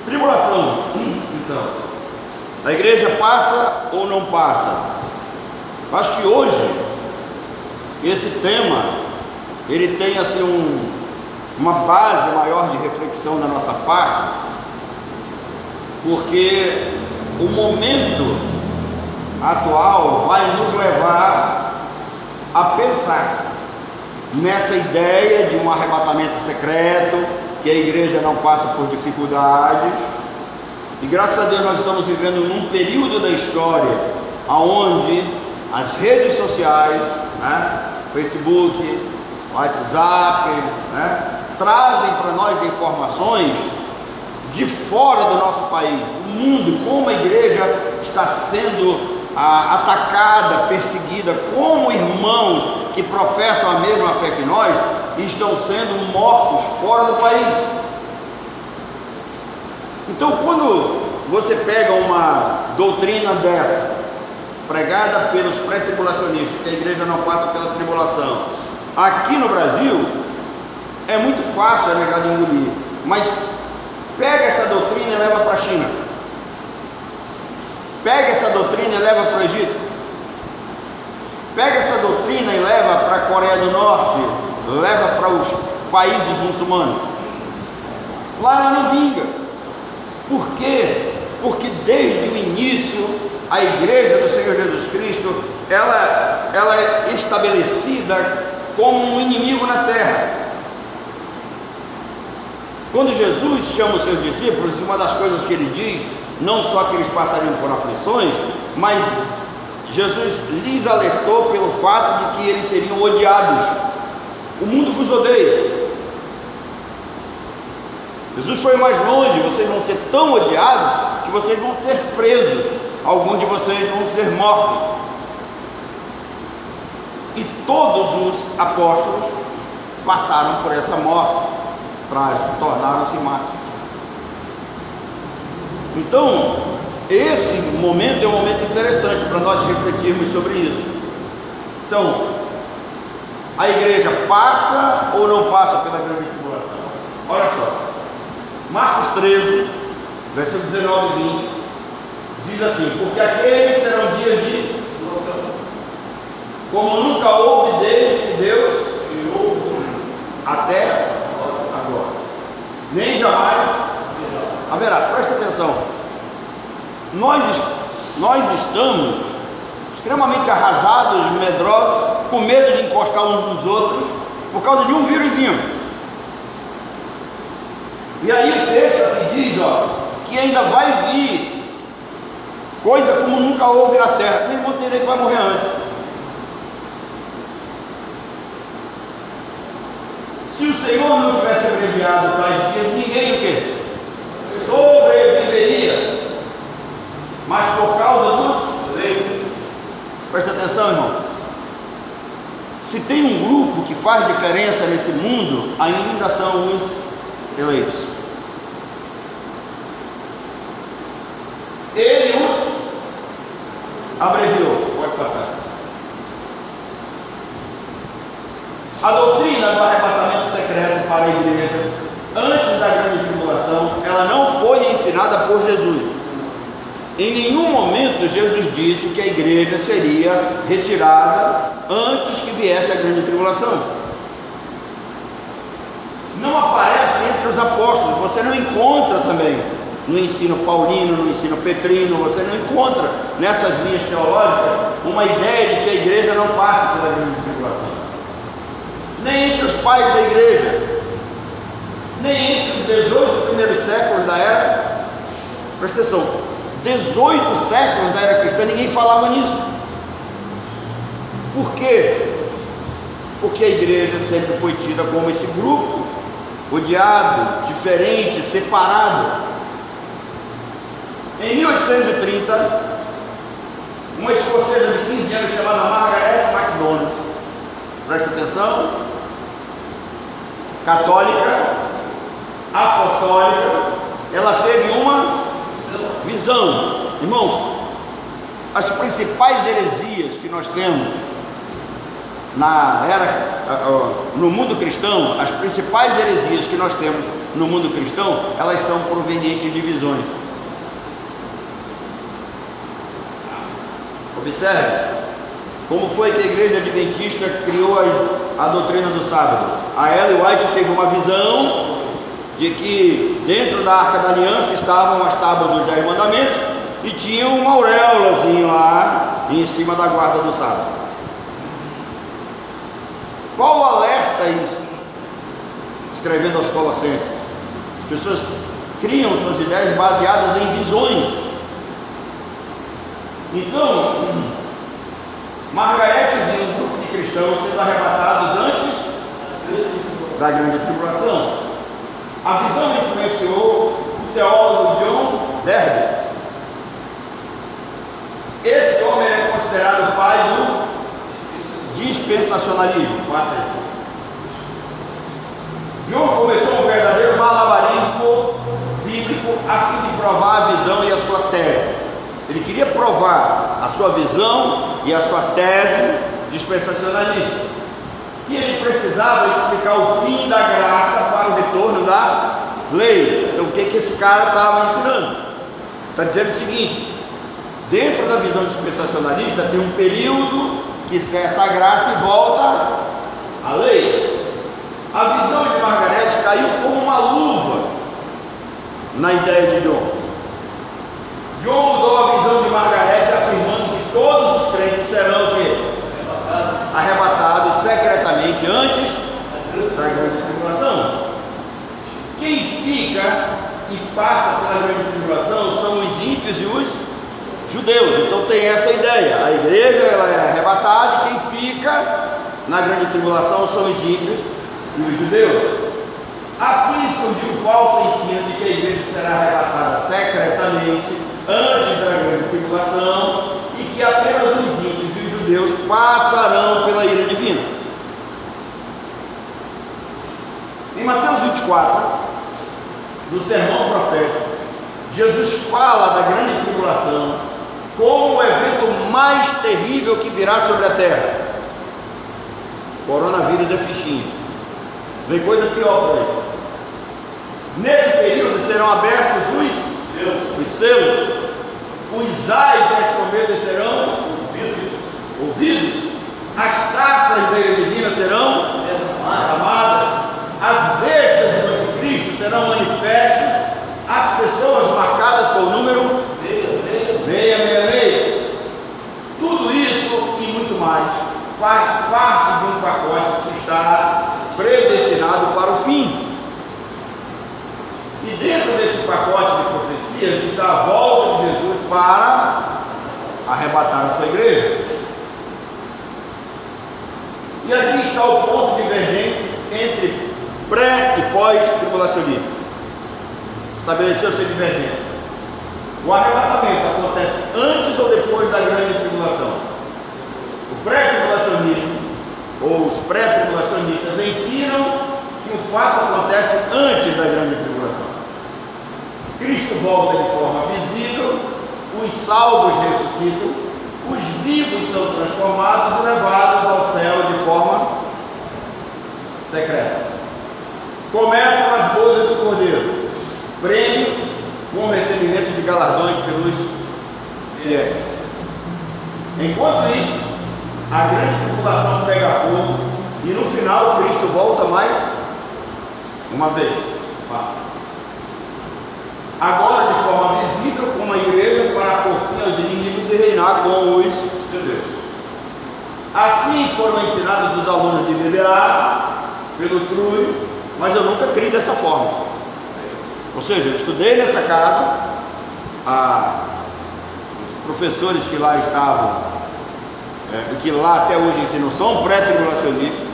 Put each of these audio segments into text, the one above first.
Tribulação. Então, a igreja passa ou não passa? Acho que hoje esse tema ele tem assim uma base maior de reflexão da nossa parte, porque o momento atual vai nos levar a pensar nessa ideia de um arrebatamento secreto, que a igreja não passa por dificuldades. E graças a Deus nós estamos vivendo num período da história onde as redes sociais, Facebook, WhatsApp, trazem para nós informações de fora do nosso país, do mundo, como a igreja está sendo atacada, perseguida, como irmãos que professam a mesma fé que nós estão sendo mortos fora do país. Então, quando você pega uma doutrina dessa, pregada pelos pré-tribulacionistas, que a igreja não passa pela tribulação, aqui no Brasil, é muito fácil, negar de engolir, mas pega essa doutrina e leva para a China, pega essa doutrina e leva para o Egito, pega essa doutrina e leva para a Coreia do Norte, leva para os países muçulmanos, lá ela não vinga. Por quê? Porque desde o início a igreja do Senhor Jesus Cristo ela é estabelecida como um inimigo na terra. Quando Jesus chama os seus discípulos, uma das coisas que ele diz, não só que eles passariam por aflições, mas Jesus lhes alertou pelo fato de que eles seriam odiados. O mundo vos odeia. Jesus foi mais longe: vocês vão ser tão odiados que vocês vão ser presos, alguns de vocês vão ser mortos. E todos os apóstolos passaram por essa morte trágica, tornaram-se mártires. Então, esse momento é um momento interessante para nós refletirmos sobre isso. Então, a igreja passa ou não passa pela grande tribulação? Olha só, Marcos 13, versículo 19 e 20, diz assim: porque aqueles serão dias de como nunca houve desde que Deus criou até agora, nem jamais haverá. Presta atenção, nós estamos extremamente arrasados, medrosos, com medo de encostar uns nos outros por causa de um vírusinho. E aí o texto aqui diz, que ainda vai vir coisa como nunca houve na terra. Nem vou ter que vai morrer antes. Se o Senhor não tivesse abreviado tais dias, ninguém o quê? Sobreviveria. Mas por causa dos eleitos. Presta atenção, irmão. Se tem um grupo que faz diferença nesse mundo, ainda são os eleitos. Ele os abreviou. Pode passar. A doutrina do arrebatamento secreto para a igreja, antes da grande tribulação, ela não foi ensinada por Jesus. Em nenhum momento Jesus disse que a igreja seria retirada antes que viesse a grande tribulação. Não aparece entre os apóstolos, você não encontra também no ensino paulino, no ensino petrino, você não encontra nessas linhas teológicas uma ideia de que a igreja não passa pela grande tribulação. Nem entre os pais da igreja, nem entre os 18 primeiros séculos da era, presta atenção, 18 séculos da era cristã, ninguém falava nisso. Por quê? Porque a igreja sempre foi tida como esse grupo odiado, diferente, separado. Em 1830, uma escocesa de 15 anos chamada Margaret MacDonald, presta atenção, católica, apostólica, ela teve uma visão. Irmãos, as principais heresias que nós temos no mundo cristão, as principais heresias que nós temos no mundo cristão, elas são provenientes de visões. Observe como foi que a igreja adventista criou a doutrina do sábado. A Ellen White teve uma visão de que dentro da Arca da Aliança estavam as tábuas dos 10 mandamentos e tinha uma auréolazinha lá em cima da guarda do sábado. Paulo alerta isso, escrevendo aos Colossenses. As pessoas criam suas ideias baseadas em visões. Então, Margarete viu um grupo de cristãos sendo arrebatados antes da grande tribulação. A visão influenciou o teólogo John Derby. Esse homem é considerado o pai do dispensacionalismo. John começou um verdadeiro malabarismo bíblico a fim de provar a visão e a sua tese. Ele queria provar a sua visão e a sua tese dispensacionalista. E ele precisava explicar o fim da graça para o retorno da lei. Então o que esse cara estava ensinando? Está dizendo o seguinte: dentro da visão dispensacionalista tem um período que cessa a graça e volta a lei. A visão de Margarete caiu como uma luva na ideia de John. John mudou a visão de Margarete, afirmando que todos os crentes serão arrebatados secretamente antes da grande tribulação. Quem fica e passa pela grande tribulação são os ímpios e os judeus. Então tem essa ideia: a igreja ela é arrebatada, e quem fica na grande tribulação são os ímpios e os judeus. Assim surgiu o falso ensino de que a igreja será arrebatada secretamente antes da grande tribulação e que apenas os ímpios e os judeus passarão pela ira divina. Em Mateus 24, no sermão profético, Jesus fala da grande tribulação como o evento mais terrível que virá sobre a terra. Coronavírus é fichinha, vem coisa pior por aí. Nesse período serão abertos os selos, os ais das trombetas serão ouvidos, as taças da ira divina serão derramadas, as bestas do anticristo serão manifestas, as pessoas marcadas com o número 666. Tudo isso e muito mais faz parte de um pacote que está predestinado para o fim. E dentro desse pacote de profecias está a volta de Jesus para arrebatar a sua igreja. E aqui está o ponto divergente entre pré e pós-tribulacionismo. Estabeleceu-se a divergência. O arrebatamento acontece antes ou depois da grande tribulação? O pré-tribulacionismo, ou os pré-tribulacionistas, ensinam que o fato acontece antes da grande tribulação. Cristo volta de forma visível, os salvos ressuscitam, os vivos são transformados e levados ao céu de forma secreta. Começam as bodas do Cordeiro, prêmio com recebimento de galardões pelos fiéis. Enquanto isso, a grande tribulação pega fogo e no final Cristo volta mais uma vez. Agora de forma visível como a igreja para pôr fim aos inimigos e reinar com os judeus. Assim foram ensinados os alunos de BBA pelo Trulli, mas eu nunca criei dessa forma. Ou seja, eu estudei nessa casa, os professores que lá estavam, que lá até hoje ensinam, são pré-tribulacionistas,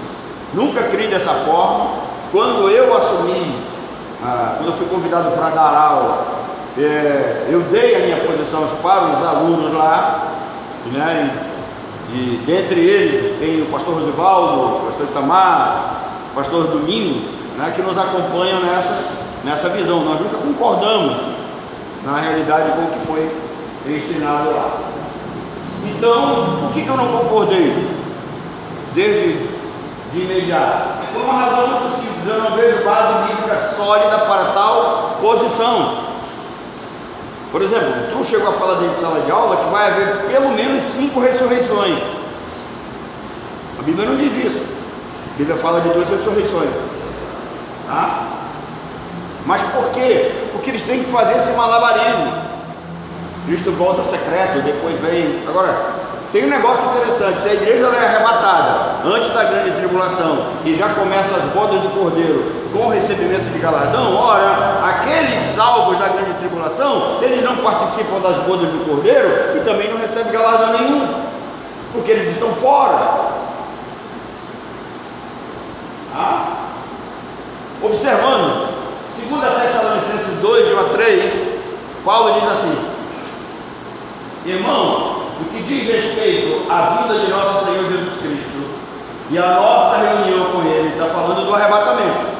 nunca criei dessa forma. Quando eu assumi, quando eu fui convidado para dar aula, eu dei a minha posição para os alunos lá, né? E dentre eles tem o pastor Rosivaldo, o pastor Itamar, o pastor Domingo, né, que nos acompanham nessa visão. Nós nunca concordamos na realidade com o que foi ensinado lá. Então, por que eu não concordei? desde de imediato? Por uma razão muito simples: eu não vejo base bíblica sólida para tal posição. Por exemplo, tu chegou a falar dentro de sala de aula que vai haver pelo menos 5 ressurreições. A Bíblia não diz isso. A Bíblia fala de 2 ressurreições. Tá? Mas por quê? Porque eles têm que fazer esse malabarismo. Cristo volta secreto, depois vem. Agora, tem um negócio interessante: se a igreja é arrebatada antes da grande tribulação e já começa as bodas do Cordeiro com o recebimento de galardão, ora, aqueles salvos da grande tribulação, eles não participam das bodas do Cordeiro e também não recebem galardão nenhum, porque eles estão fora. Observando 2 Tessalonicenses 2, de 1 a 3, Paulo diz assim: irmão, no que diz respeito à vinda de nosso Senhor Jesus Cristo e a nossa reunião com Ele, está falando do arrebatamento,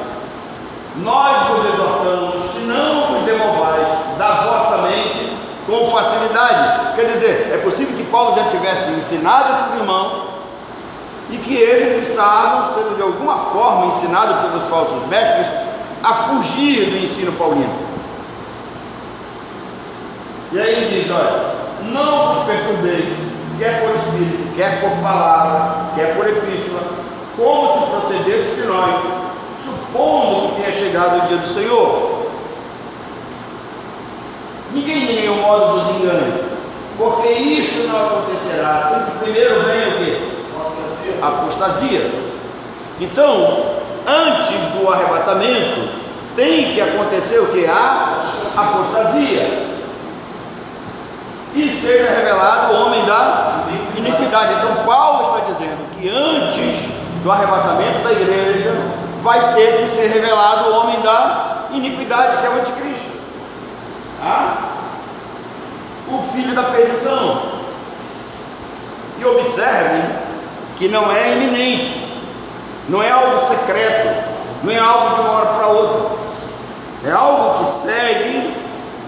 nós vos exortamos que não vos demovais da vossa mente com facilidade. Quer dizer, é possível que Paulo já tivesse ensinado esses irmãos e que eles estavam sendo de alguma forma ensinados pelos falsos mestres a fugir do ensino paulino. E aí ele diz: olha, não vos perturbeis, quer por espírito, quer por palavra, quer por epístola, como se procedesse de nós, supondo que tenha chegado o dia do Senhor. Ninguém de nenhum modo vos engane, porque isto não acontecerá sem que primeiro venha o quê? Apostasia. Então, antes do arrebatamento, tem que acontecer o que? A apostasia, e seja revelado o homem da iniquidade. Então Paulo está dizendo que antes do arrebatamento da igreja vai ter que ser revelado o homem da iniquidade, que é o anticristo, o filho da perdição. E observem que não é iminente, não é algo secreto, não é algo de uma hora para outra, é algo que segue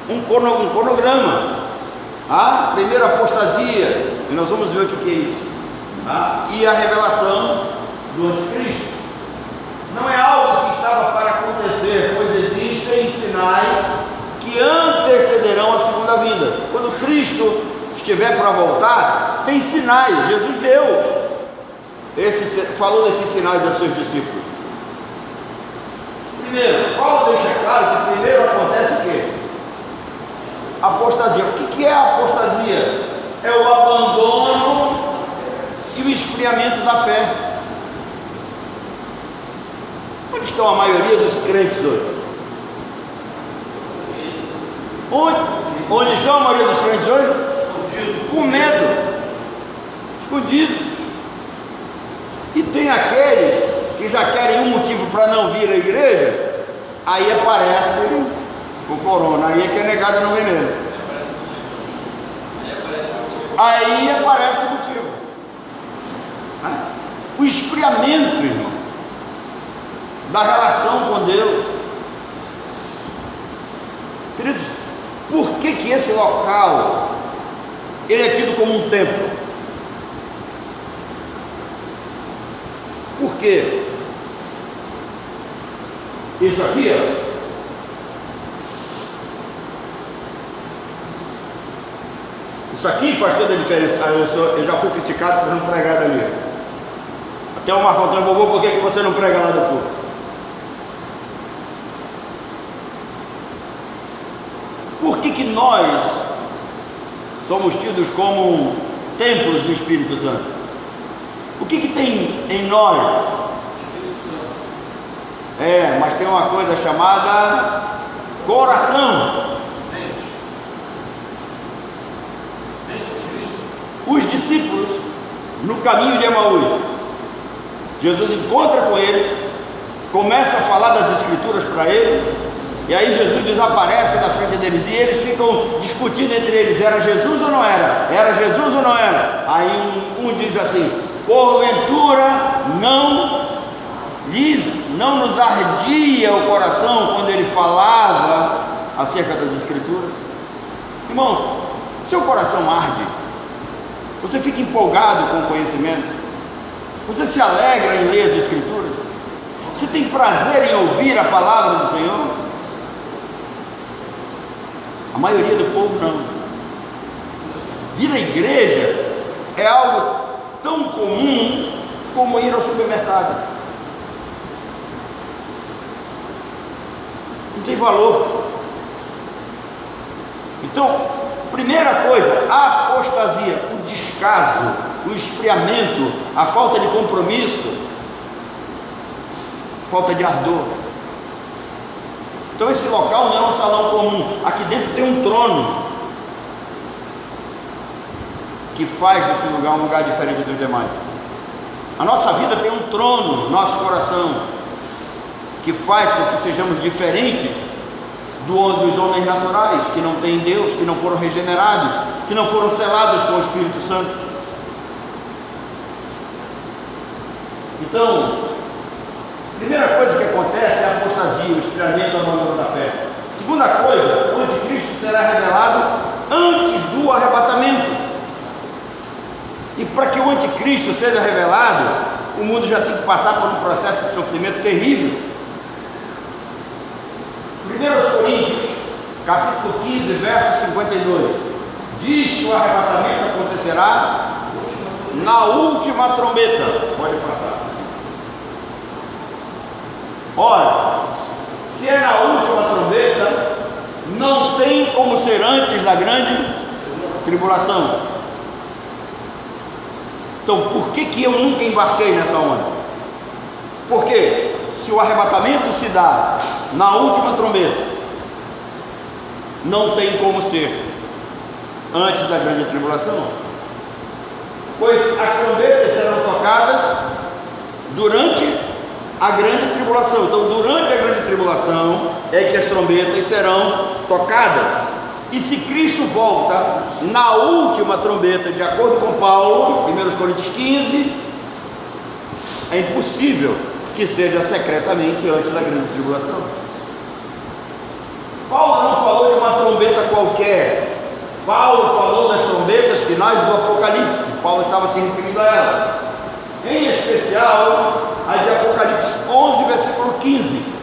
um cronograma. Primeiro a apostasia, e nós vamos ver o que é isso, e a revelação do anticristo. Não é algo que estava para acontecer, pois existem sinais que antecederão a segunda vinda. Quando Cristo estiver para voltar, tem sinais. Jesus falou desses sinais aos seus discípulos. Primeiro, Paulo deixa claro que primeiro acontece o quê? Apostasia. O que é a apostasia? É o abandono e o esfriamento da fé. Onde estão a maioria dos crentes hoje? Onde estão a maioria dos crentes hoje? Com medo, escondido. E tem aqueles que já querem um motivo para não vir à igreja, aí aparece o corona, aí é que é negado não vem mesmo. Aí aparece o motivo. O esfriamento, irmão, da relação com Deus. Queridos, por que esse local ele é tido como um templo? Por quê? Isso aqui, isso aqui faz toda a diferença. Eu já fui criticado por não pregar dali. Até o Marco Antônio: vovô, por que você não prega lá do povo? Por que nós somos tidos como templos do Espírito Santo? O que tem em nós? Mas tem uma coisa chamada coração. Os discípulos, no caminho de Emaús, Jesus encontra com eles, começa a falar das Escrituras para eles, e aí Jesus desaparece da frente deles, e eles ficam discutindo entre eles: era Jesus ou não era? Era Jesus ou não era? Aí um diz assim: porventura não nos ardia o coração quando ele falava acerca das Escrituras? Irmãos, seu coração arde, você fica empolgado com o conhecimento, Você se alegra em ler as Escrituras? Você tem prazer em ouvir a palavra do Senhor? A maioria do povo não. Vir à igreja é algo tão comum como ir ao supermercado. Não tem valor. Então, primeira coisa, a apostasia, o descaso, o esfriamento, a falta de compromisso, falta de ardor. Então esse local não é um salão comum. Aqui dentro tem um trono que faz desse lugar um lugar diferente dos demais. A nossa vida tem um trono no nosso coração que faz com que sejamos diferentes dos homens naturais, que não têm Deus, que não foram regenerados, que não foram selados com o Espírito Santo. Então, primeira coisa que acontece é a apostasia, o esfriamento, o abandono da fé. Segunda coisa, o anticristo será revelado antes do arrebatamento. E para que o anticristo seja revelado, o mundo já tem que passar por um processo de sofrimento terrível. 1 Coríntios, capítulo 15, verso 52, diz que o arrebatamento acontecerá na última trombeta. Pode passar. Ora, se é na última trombeta, não tem como ser antes da grande tribulação. Então, por que eu nunca embarquei nessa onda? Porque se o arrebatamento se dá na última trombeta, não tem como ser antes da grande tribulação, pois as trombetas serão tocadas durante a grande tribulação. Então, durante a grande tribulação é que as trombetas serão tocadas. E se Cristo volta na última trombeta, de acordo com Paulo, 1 Coríntios 15, é impossível que seja secretamente antes da grande tribulação. Paulo não falou de uma trombeta qualquer. Paulo falou das trombetas finais do Apocalipse. Paulo estava se referindo a ela, em especial a de Apocalipse 11, versículo 15.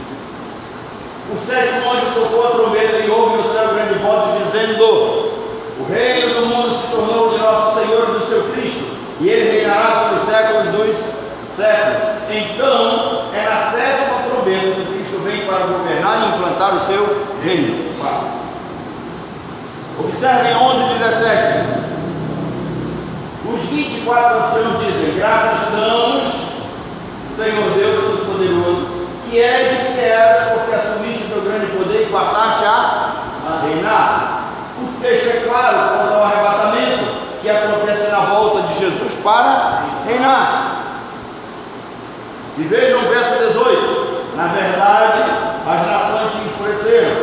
O sétimo anjo tocou a trombeta e houve no céu grande voz dizendo: o reino do mundo se tornou de nosso Senhor e do seu Cristo, e ele reinará pelos séculos dos séculos. Então é na sétima trombeta que Cristo vem para governar e implantar o seu reino. Observem 11:17. Os 24 anciãos dizem: graças damos, Senhor Deus Todo-Poderoso, que és e que eras, porque assumiste o teu grande poder e passaste a reinar. O texto é claro quanto ao arrebatamento que acontece na volta de Jesus para reinar. E vejam o verso 18: na verdade, as nações se enfureceram,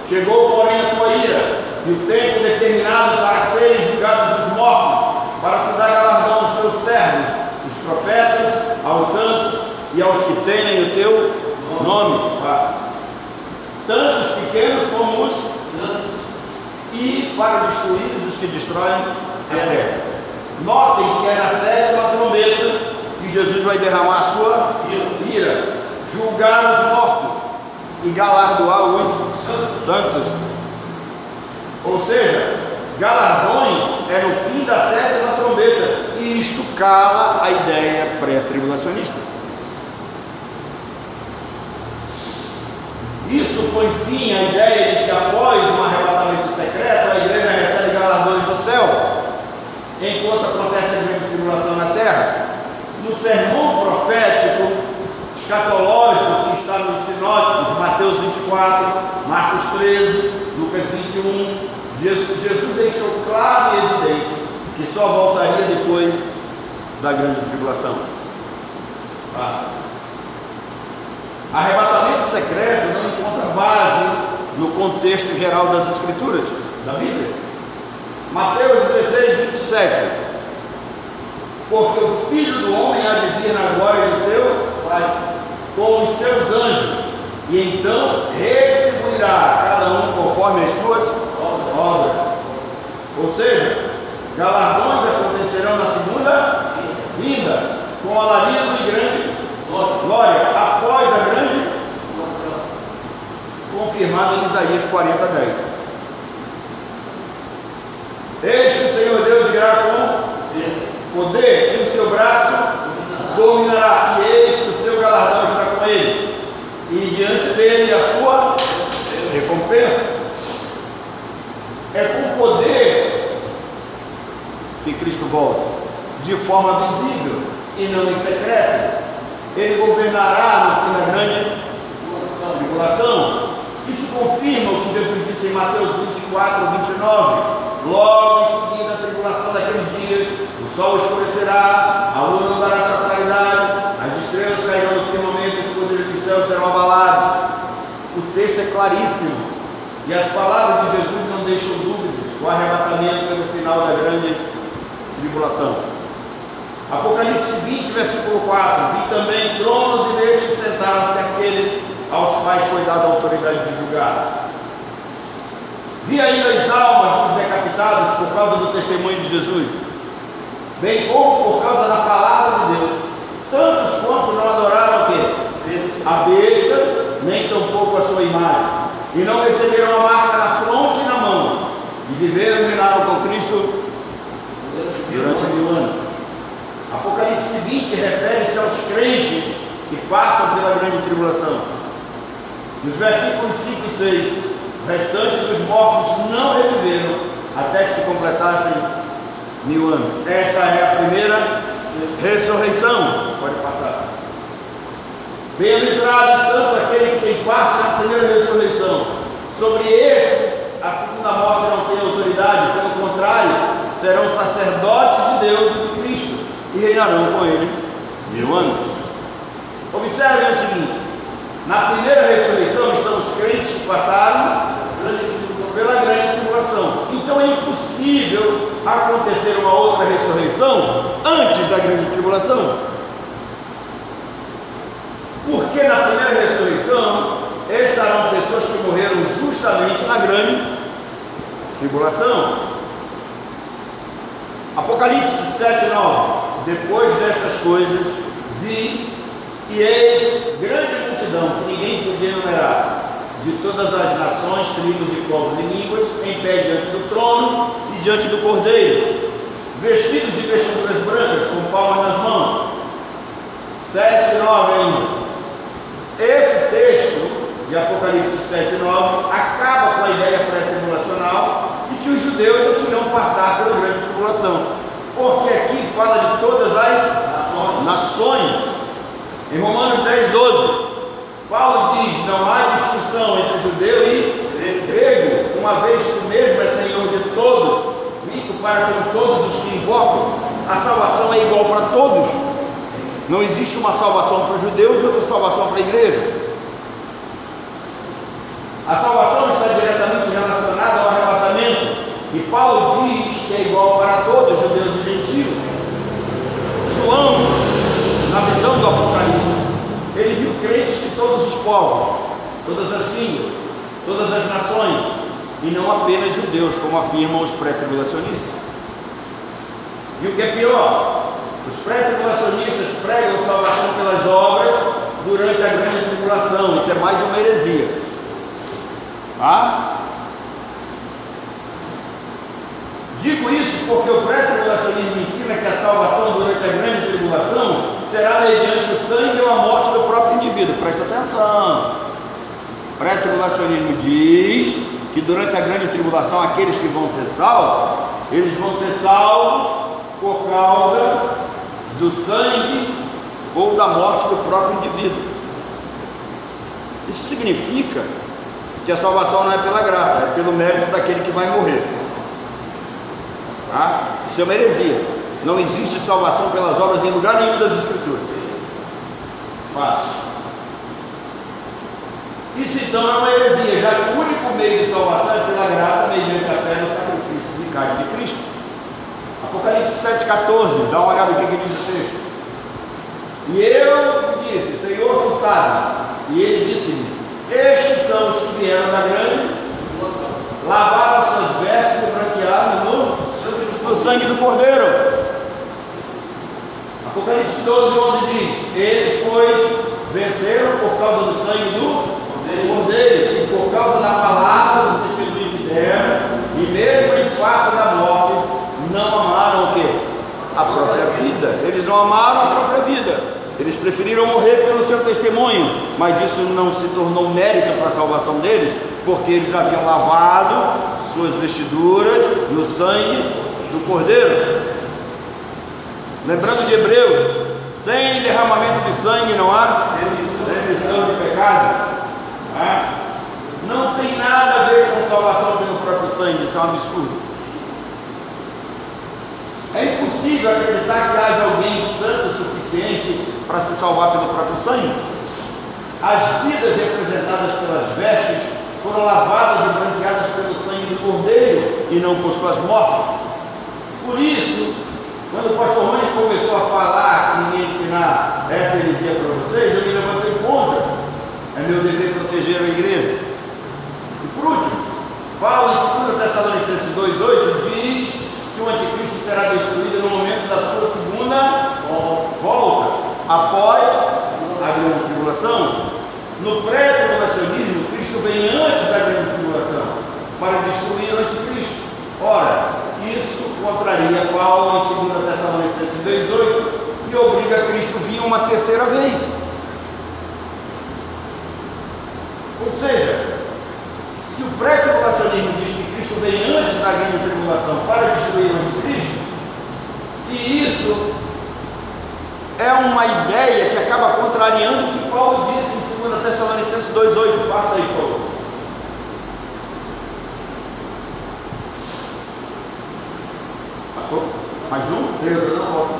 chegou porém a tua ira, e o tempo determinado para serem julgados os mortos, para se dar galardão aos teus servos, os profetas, aos santos e aos que temem o teu nome, tanto os pequenos como os grandes, e para destruir os que destroem a terra. Notem que é na sétima trombeta que Jesus vai derramar a sua ira, julgar os mortos e galardoar os santos. Ou seja, galardões é no fim da sétima trombeta, e isto cala a ideia pré-tribulacionista. Isso põe fim à ideia de que após um arrebatamento secreto a igreja recebe galardões do céu, enquanto acontece a grande tribulação na terra. No sermão profético escatológico que está nos sinóticos, Mateus 24, Marcos 13, Lucas 21, Jesus deixou claro e evidente que só voltaria depois da grande tribulação. Arrebatamento secreto não encontra base no contexto geral das Escrituras, da Bíblia. Mateus 16, 27. Porque o Filho do Homem há de vir na glória do seu Pai com os seus anjos, e então retribuirá a cada um conforme as suas obras. Ou seja, galardões acontecerão na segunda vinda, com com alarido e grande glória, após a grande confirmada em Isaías 40:10. Eis que o Senhor Deus virá com poder, e o seu braço dominará, e eis que o seu galardão está com ele, e diante dele a sua recompensa. É com poder que Cristo volta, de forma visível e não em secreto. Ele governará no fim da grande tribulação. Isso confirma o que Jesus disse em Mateus 24:29. Logo em seguida a tribulação daqueles dias, o sol escurecerá, a lua não dará sua claridade, as estrelas cairão no firmamento, os poderes dos céus serão abalados. O texto é claríssimo, e as palavras de Jesus não deixam dúvidas. O arrebatamento pelo final da grande tribulação. Apocalipse 20, versículo 4. Vi também tronos, e nestes sentaram-se aqueles aos quais foi dada a autoridade de julgar. Vi ainda as almas dos decapitados por causa do testemunho de Jesus, bem como por causa da palavra de Deus, tantos quanto não adoraram o quê? A besta, nem tampouco a sua imagem, e não receberam a marca na fronte e na mão, e viveram e reinaram com Cristo durante 1000 anos. Apocalipse 20 refere-se aos crentes que passam pela grande tribulação. Nos versículos 5 e 6, o restante dos mortos não reviveram até que se completassem 1000 anos. Esta é a primeira ressurreição. Pode passar. Bem-aventurado e santo aquele que tem parte na primeira ressurreição. Sobre esses, a segunda morte não tem autoridade, pelo contrário, serão sacerdotes de Deus e de Cristo, e reinarão com ele 1000 anos. Observem o seguinte: na primeira ressurreição estão os crentes que passaram pela grande tribulação. Então é impossível acontecer uma outra ressurreição antes da grande tribulação, porque na primeira ressurreição estarão pessoas que morreram justamente na grande tribulação. Apocalipse 7:9. Depois destas coisas vi, e eis grande multidão que ninguém podia enumerar, de todas as nações, tribos e povos e línguas, em pé diante do trono e diante do Cordeiro, vestidos de vestiduras brancas, com palmas nas mãos. 7:9 ainda. Esse texto de Apocalipse 7:9 acaba com a ideia pré-tribulacional de que os judeus é que irão passar pela grande tribulação, porque aqui fala de todas as nações. Em Romanos 10:12, Paulo diz: não há distinção entre judeu e grego, uma vez que o mesmo é Senhor de todos, rico para com todos os que invocam. A salvação é igual para todos. Não existe uma salvação para os judeus e outra salvação para a igreja. A salvação está diretamente relacionada ao arrebatamento, e Paulo diz que é igual para todos, judeus e gentios. João, na visão do Apocalipse, ele viu crentes de todos os povos, todas as línguas, todas as nações, e não apenas judeus, como afirmam os pré-tribulacionistas. E o que é pior, os pré-tribulacionistas pregam salvação pelas obras durante a grande tribulação. Isso é mais uma heresia. Tá? Digo isso porque o pré-tribulacionismo ensina que a salvação durante a grande tribulação será mediante o sangue ou a morte do próprio indivíduo. Presta atenção. O pré-tribulacionismo diz que durante a grande tribulação aqueles que vão ser salvos, eles vão ser salvos por causa do sangue ou da morte do próprio indivíduo. Isso significa que a salvação não é pela graça, é pelo mérito daquele que vai morrer. Tá? Isso é uma heresia. Não existe salvação pelas obras em lugar nenhum das Escrituras. Fácil. Isso então é uma heresia, já que o único meio de salvação é pela graça, mediante a fé no sacrifício vicário de Cristo. Apocalipse 7,14, dá uma olhada aqui que diz o texto. E eu disse: Senhor, tu sabes. E ele disse-me: estes são os que vieram da grande, lavaram suas vestes e branquearam no sangue do Cordeiro. Apocalipse 12, 11 diz: eles, pois, venceram por causa do sangue do Cordeiro, e por causa da palavra do testemunho que deram, e mesmo em face da morte, não amaram o quê? A própria vida. Eles não amaram a própria vida. Eles preferiram morrer pelo seu testemunho, mas isso não se tornou mérito para a salvação deles, porque eles haviam lavado suas vestiduras no sangue do Cordeiro. Lembrando de Hebreus, sem derramamento de sangue não há remissão de pecado. Não tem nada a ver com salvação pelo próprio sangue. Isso é um absurdo. É impossível acreditar que haja alguém santo o suficiente para se salvar pelo próprio sangue. As vidas representadas pelas vestes foram lavadas e branqueadas pelo sangue do Cordeiro e não por suas mortes. Por isso, quando o pastor Rony começou a falar e me ensinar essa heresia para vocês, eu me levantei contra. É meu dever proteger a igreja. E por último, Paulo em 2 Tessalonicenses 2,8 diz que o anticristo será destruído no momento da sua segunda volta, após a grande tribulação. No pré-tribulacionismo, Cristo vem antes da grande tribulação para destruir o anticristo. Ora, isso contraria Paulo em 2 Tessalonicenses 2,8 e obriga Cristo a vir uma terceira vez. Ou seja, se o pré-tribulacionismo diz que Cristo vem antes da grande tribulação para destruir o anticristo, e isso é uma ideia que acaba contrariando o que Paulo disse em 2 Tessalonicenses 2,8. Passa aí, Paulo. Passou? Mais um? Deus, não volta.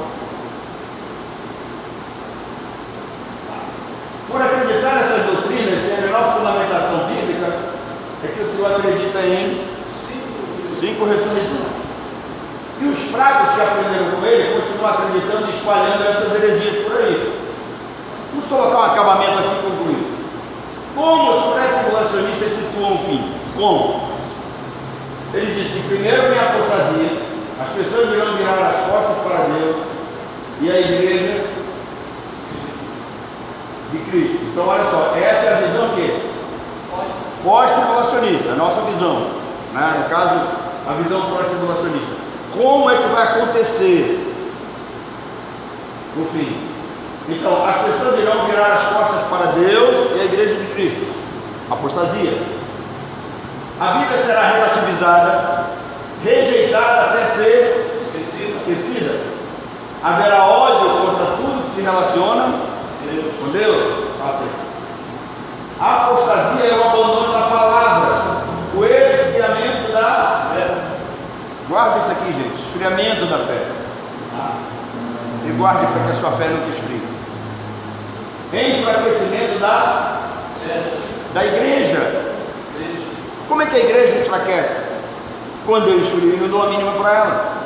Por acreditar nessas doutrinas, sem a menor fundamentação bíblica, é que o trio acredita em 5 ressurreições. E os fracos que aprenderam com ele continuam acreditando e espalhando essas heresias por aí. Vamos colocar um acabamento aqui concluído. Como os pré-tribulacionistas situam o fim? Como? Ele diz que primeiro vem a apostasia, as pessoas irão virar as costas para Deus e a igreja de Cristo. Então olha só, essa é a visão que? Pós-tribulacionista, a nossa visão, né? No caso, a visão pós-tribulacionista. Como é que vai acontecer o fim? Então, as pessoas irão virar as costas para Deus e a igreja de Cristo. Apostasia. A Bíblia será relativizada, rejeitada até ser esquecida. Haverá ódio contra tudo que se relaciona com Deus. A apostasia é o abandono da palavra, o esfriamento da fé. Guarda isso aqui, gente, esfriamento da fé. E guarde para que a sua fé não esfrie. Enfraquecimento da igreja. Como é que a igreja enfraquece? Quando eu esfrio e não dou a mínima para ela.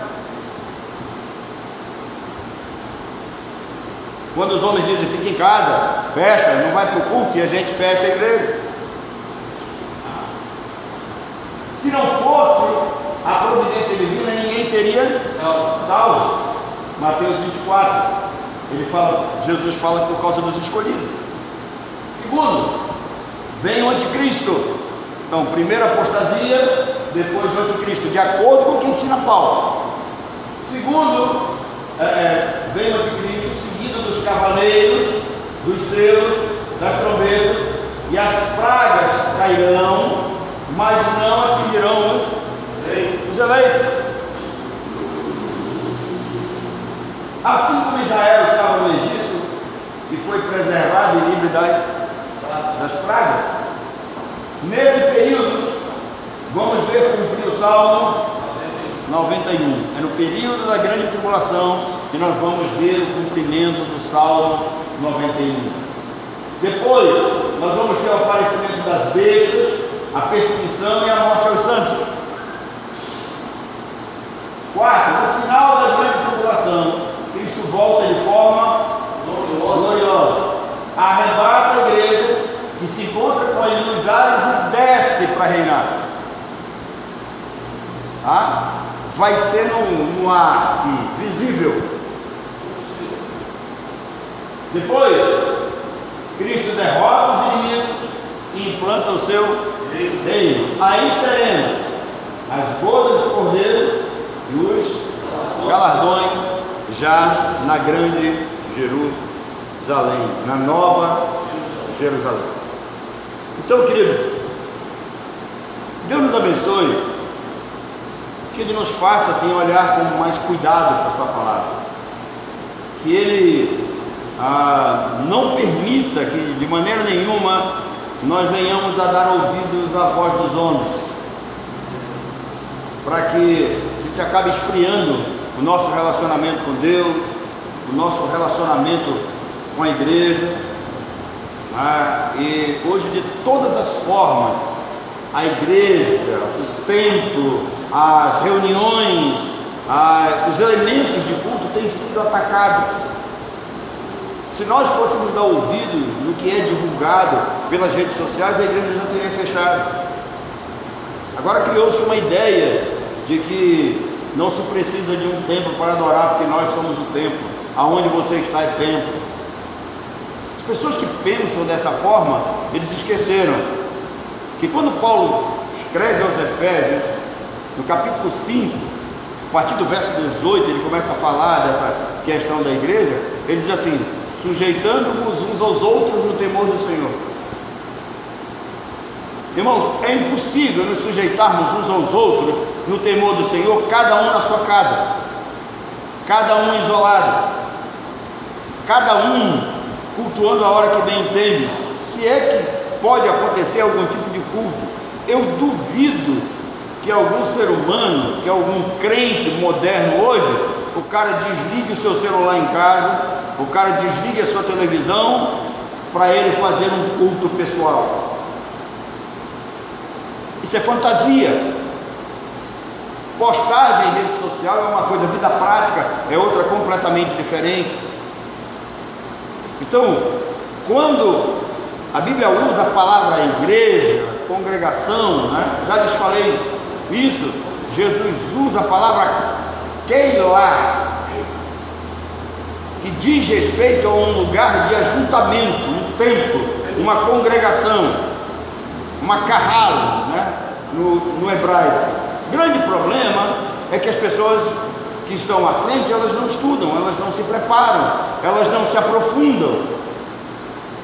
Quando os homens dizem fica em casa, fecha, não vai para o culto, e a gente fecha a igreja. Se não fosse a providência divina, ninguém seria salvo. Mateus 24, Jesus fala por causa dos escolhidos. Segundo, vem o anticristo. Então, primeiro apostasia, depois o anticristo, de acordo com o que ensina Paulo. Segundo, vem o anticristo, seguido dos cavaleiros, dos selos, das trombetas, e as pragas cairão, mas não atingirão os eleitos. Assim como Israel estava no Egito e foi preservado e livre das pragas, nesse período vamos ver cumprir o Salmo 91. É no período da grande tribulação que nós vamos ver o cumprimento do Salmo 91. Depois nós vamos ter o aparecimento das bestas, a perseguição e a morte aos santos. Quarto, no final da grande tribulação, Cristo volta de forma gloriosa, arrebata a igreja que se encontra com ele nos ares e desce para reinar. Vai ser no ar visível. Depois, Cristo derrota os inimigos e implanta o seu reino. Aí teremos as bodas do Cordeiro e os galardões já na grande Jerusalém, na nova Jerusalém. Então, querido, Deus nos abençoe, que Ele nos faça assim olhar com mais cuidado para a sua palavra, que Ele não permita que de maneira nenhuma nós venhamos a dar ouvidos à voz dos homens, para que a gente acabe esfriando o nosso relacionamento com Deus, o nosso relacionamento com a igreja. E hoje, de todas as formas, a igreja, o templo, as reuniões, os elementos de culto têm sido atacados. Se nós fôssemos dar ouvido no que é divulgado pelas redes sociais, a igreja já teria fechado. Agora criou-se uma ideia de que não se precisa de um templo para adorar, porque nós somos o templo, aonde você está é templo. As pessoas que pensam dessa forma, eles esqueceram que quando Paulo escreve aos Efésios, no capítulo 5, a partir do verso 18, ele começa a falar dessa questão da igreja. Ele diz assim: sujeitando-vos uns aos outros no temor do Senhor. Irmãos, é impossível nos sujeitarmos uns aos outros no temor do Senhor, cada um na sua casa, cada um isolado, cada um cultuando a hora que bem entende. Se é que pode acontecer algum tipo de culto, eu duvido que algum ser humano, que algum crente moderno hoje, o cara desligue o seu celular em casa, o cara desligue a sua televisão para ele fazer um culto pessoal. Isso é fantasia. Postagem em rede social é uma coisa, vida prática é outra completamente diferente. Então, quando a Bíblia usa a palavra igreja, congregação, já lhes falei isso, Jesus usa a palavra Keilah, que diz respeito a um lugar de ajuntamento, um templo, uma congregação, uma carral, no hebraico. Grande problema é que as pessoas que estão à frente, elas não estudam, elas não se preparam, elas não se aprofundam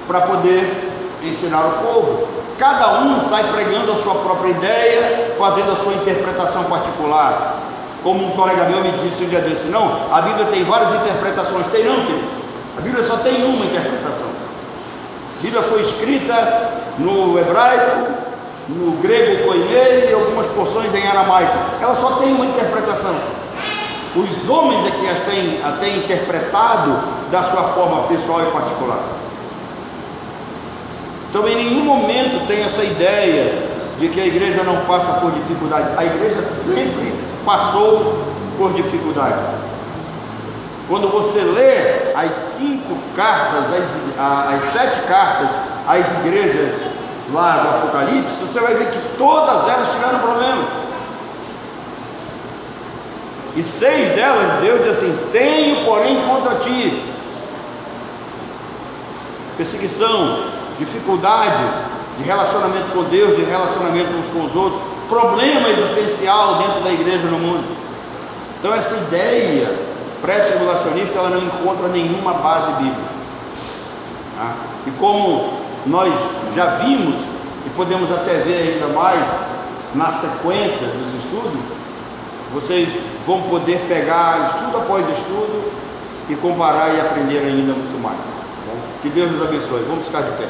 para poder ensinar o povo. Cada um sai pregando a sua própria ideia, fazendo a sua interpretação particular. Como um colega meu me disse um dia desse: não, a Bíblia tem várias interpretações. Tem não, querido. A Bíblia só tem uma interpretação. A Bíblia foi escrita no hebraico, no grego koiné e algumas porções em aramaico. Ela só tem uma interpretação. Os homens é que a têm interpretado da sua forma pessoal e particular. Então, em nenhum momento tem essa ideia de que a igreja não passa por dificuldade. A igreja sempre passou por dificuldade. Quando você lê as 5 cartas, as 7 cartas às igrejas lá do Apocalipse, você vai ver que todas elas tiveram problema. E 6 delas, Deus diz assim: tenho porém contra ti perseguição, dificuldade de relacionamento com Deus, de relacionamento uns com os outros, problema existencial dentro da igreja no mundo. Então essa ideia pré-tribulacionista, ela não encontra nenhuma base bíblica. E como nós já vimos, e podemos até ver ainda mais na sequência dos estudos, vocês vão poder pegar estudo após estudo e comparar e aprender ainda muito mais. Que Deus nos abençoe. Vamos ficar de pé.